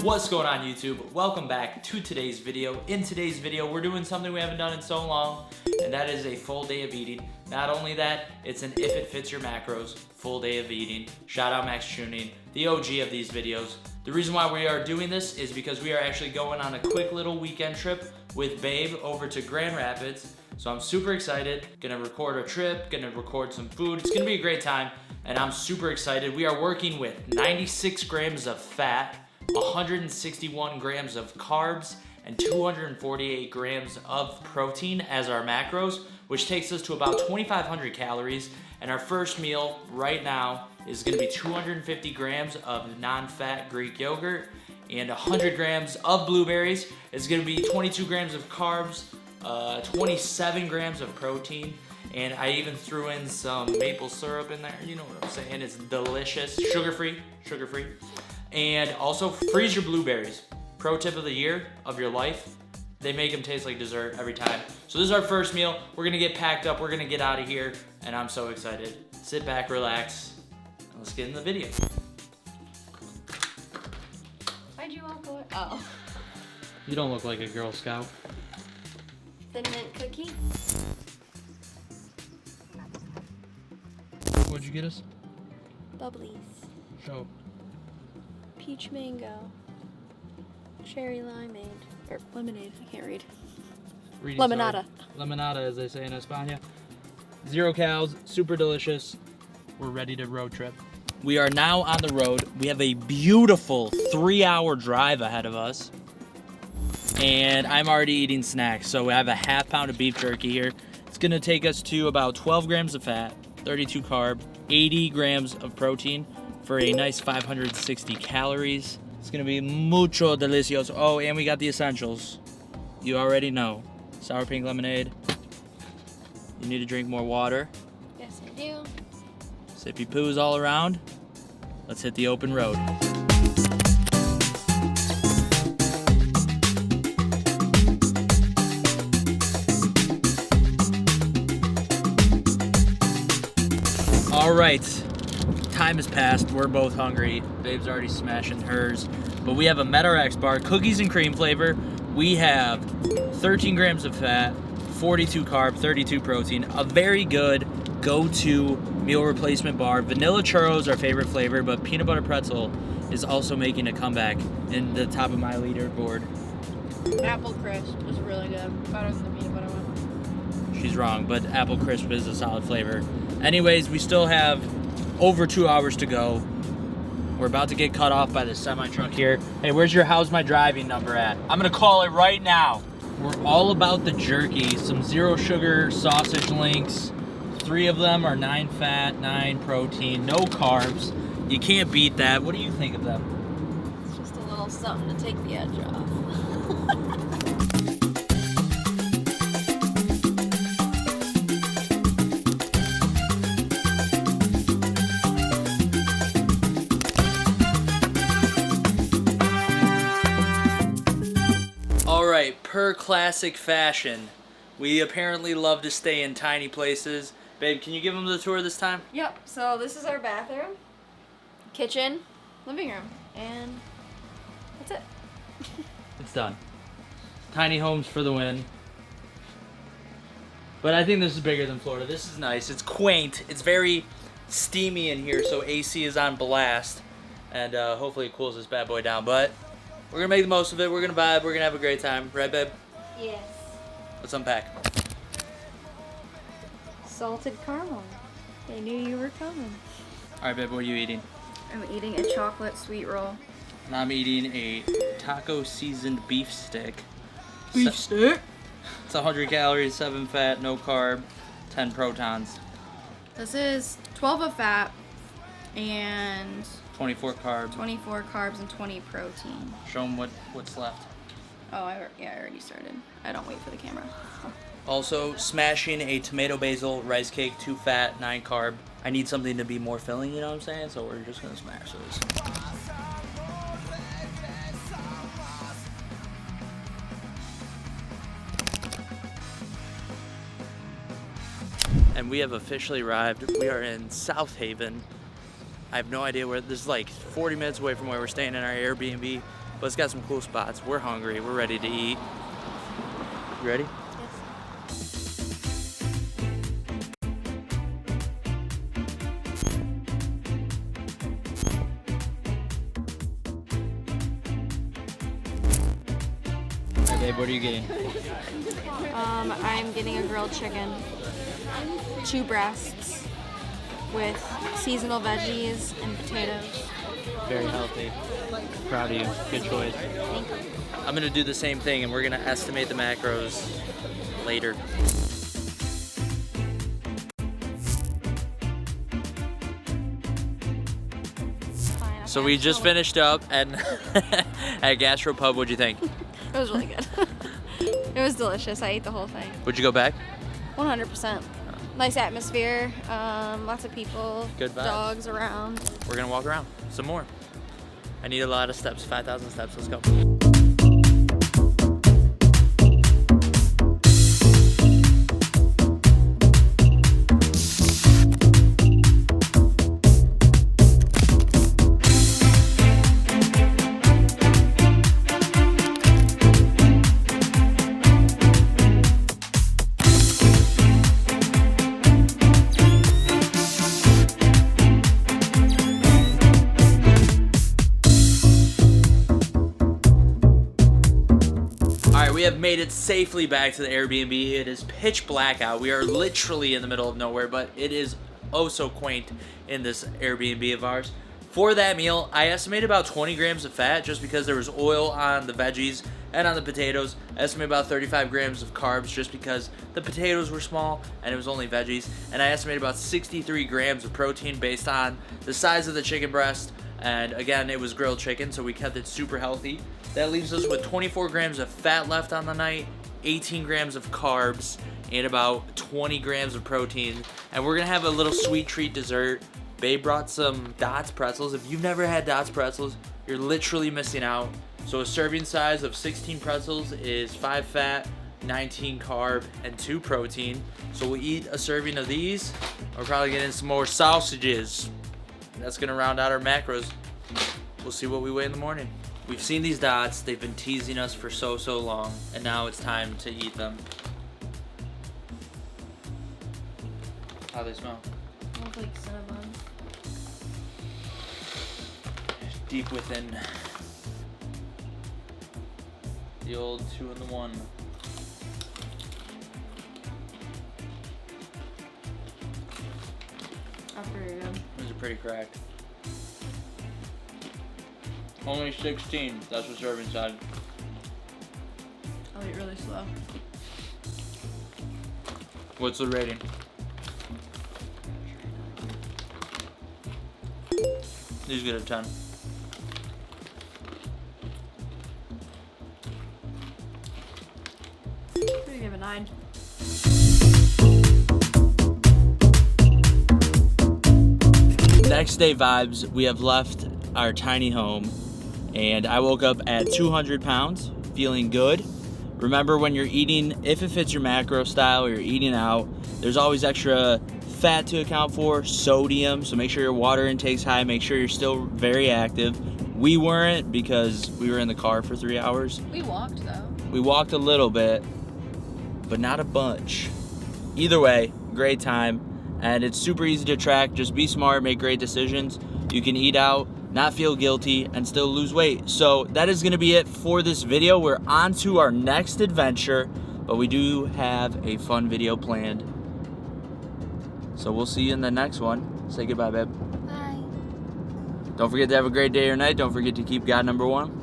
What's going on YouTube? Welcome back to today's video. In today's video, we're doing something we haven't done in so long, and that is a full day of eating. Not only that, it's an if it fits your macros, full day of eating. Shout out Max Tuning, the OG of these videos. The reason why we are doing this is because we are actually going on a quick little weekend trip with Babe over to Grand Rapids. So I'm super excited, gonna record a trip, gonna record some food. It's gonna be a great time, and I'm super excited. We are working with 96 grams of fat, 161 grams of carbs, and 248 grams of protein as our macros, which takes us to about 2,500 calories. And our first meal right now is gonna be 250 grams of non-fat Greek yogurt and 100 grams of blueberries. It's gonna be 22 grams of carbs, 27 grams of protein, and I even threw in some maple syrup in there. You know what I'm saying? It's delicious, sugar-free. And also freeze your blueberries. Pro tip of the year of your life, they make them taste like dessert every time. So this is our first meal. We're gonna get packed up, we're gonna get out of here, and I'm so excited. Sit back, relax, and let's get in the video. Why'd you walk away? Oh. You don't look like a Girl Scout. Thin Mint cookie. What'd you get us? Bubblies. Show. Peach mango. Cherry limeade. Or lemonade, I can't read. Lemonada. Lemonada, as they say in España. 0 calories, super delicious. We're ready to road trip. We are now on the road. We have a beautiful 3-hour drive ahead of us. And I'm already eating snacks. So we have a half pound of beef jerky here. It's gonna take us to about 12 grams of fat, 32 carb, 80 grams of protein for a nice 560 calories. It's gonna be mucho delicioso. Oh, and we got the essentials. You already know. Sour pink lemonade. You need to drink more water. Yes, I do. Sippy poos all around. Let's hit the open road. All right, time has passed. We're both hungry. Babe's already smashing hers. But we have a MetaRx bar, cookies and cream flavor. We have 13 grams of fat, 42 carb, 32 protein. A very good go-to meal replacement bar. Vanilla churros, our favorite flavor, but peanut butter pretzel is also making a comeback in the top of my leaderboard. Apple crisp was really good. Better than the peanut butter one. She's wrong, but apple crisp is a solid flavor. Anyways, we still have over 2 hours to go. We're about to get cut off by the semi-truck here. Hey, where's your how's my driving number at? I'm gonna call it right now. We're all about the jerky. Some 0 sugar sausage links. 3 of them are 9 fat, 9 protein, no carbs. You can't beat that. What do you think of them? It's just a little something to take the edge off. Alright, per classic fashion, we apparently love to stay in tiny places. Babe, can you give them the tour this time? Yep, so this is our bathroom, kitchen, living room, and that's it. It's done. Tiny homes for the win. But I think this is bigger than Florida. This is nice. It's quaint. It's very steamy in here, so AC is on blast. And hopefully it cools this bad boy down. But we're going to make the most of it. We're going to vibe. We're going to have a great time. Right, babe? Yes. Let's unpack. Salted caramel. They knew you were coming. All right, babe, what are you eating? I'm eating a chocolate sweet roll. And I'm eating a taco seasoned beef stick. Beef stick? It's 100 calories, 7 fat, no carb, 10 protons. This is 12 of fat and 24 carb. 24 carbs and 20 protein. Show them what's left. Oh, I already started. I don't wait for the camera. Also, smashing a tomato basil rice cake, 2 fat, 9 carb. I need something to be more filling, you know what I'm saying? So we're just gonna smash those. And we have officially arrived. We are in South Haven. I have no idea where. This is like 40 minutes away from where we're staying in our Airbnb. but it's got some cool spots. We're hungry. We're ready to eat. You ready? Babe, what are you getting? I'm getting a grilled chicken, 2 breasts with seasonal veggies and potatoes. Very healthy. Proud of you. Good choice. Thank you. I'm gonna do the same thing, and we're gonna estimate the macros later. Fine, So we just finished up at Gastropub. What'd you think? It was really good. It was delicious. I ate the whole thing. Would you go back? 100%. Nice atmosphere. Lots of people. Good vibes. Dogs around. We're gonna walk around some more. I need a lot of steps, 5,000 steps. Let's go. We have made it safely back to the Airbnb. It is pitch black out. We are literally in the middle of nowhere, but it is oh so quaint in this Airbnb of ours. For that meal, I estimated about 20 grams of fat just because there was oil on the veggies and on the potatoes. I estimated about 35 grams of carbs just because the potatoes were small and it was only veggies. And I estimated about 63 grams of protein based on the size of the chicken breast. And again, it was grilled chicken, so we kept it super healthy. That leaves us with 24 grams of fat left on the night, 18 grams of carbs, and about 20 grams of protein. And we're gonna have a little sweet treat dessert. Babe brought some Dots pretzels. If you've never had Dots pretzels, you're literally missing out. So a serving size of 16 pretzels is 5 fat, 19 carb, and 2 protein. So we'll eat a serving of these. We're probably getting some more sausages. That's gonna round out our macros. We'll see what we weigh in the morning. We've seen these Dots. They've been teasing us for so long, and now it's time to eat them. How they smell? Smells like cinnamon. Deep within the old 2-in-1. That's pretty good. These are pretty cracked. Only 16. That's what's serving size. I'll eat really slow. What's the rating? These get a 10. Pretty give a 9. Next day vibes, we have left our tiny home and I woke up at 200 pounds, feeling good. Remember, when you're eating, if it fits your macro style, you're eating out, there's always extra fat to account for, sodium, so make sure your water intake's high, make sure you're still very active. We weren't because we were in the car for 3 hours. We walked though. We walked a little bit, but not a bunch. Either way, great time. And it's super easy to track. Just be smart, make great decisions. You can eat out, not feel guilty, and still lose weight. So that is gonna be it for this video. We're on to our next adventure, but we do have a fun video planned. So we'll see you in the next one. Say goodbye, babe. Bye. Don't forget to have a great day or night. Don't forget to keep God number one.